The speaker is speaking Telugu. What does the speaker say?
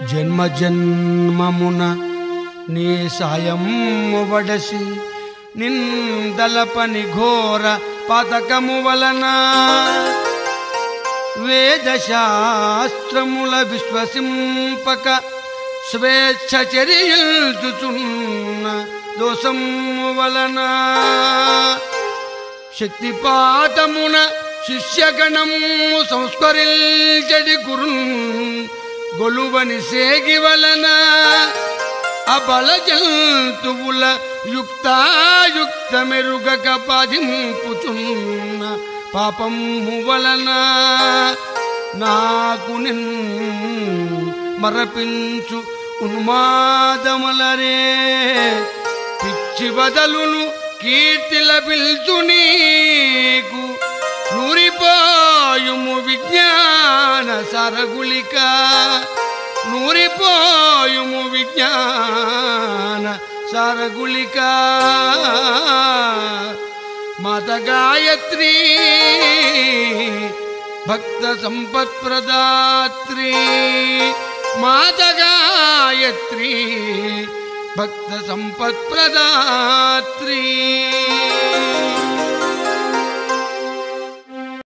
జన్మ జన్మమున నీ సాయము వడసి నిందలపని ఘోర పతకము వలన వేదశాస్త్రముల విశ్వసింపక స్వేచ్ఛ చర్యల్చుచున్న దోషము వలన శక్తిపాతమున శిష్యగణము సంస్కరించడి గురున్ గొలువని సేగి వలన అబల జంతువుల యుక్తాయుక్త మెరుగక పాదింపుచున్న పాపము వలన నాకు మరపించు ఉన్మాదమలరే పిచ్చి బదలును కీర్తి లభిల్చు నీకు నూరిపోయుము విజ్ఞాన సరగులిక నూరిపోయుము విజ్ఞాన సరగులిక మాత గాయత్రీ భక్త సంపత్ప్రదాత్రీ మాత గాయత్రీ భక్త సంపత్ప్రదాత్రీ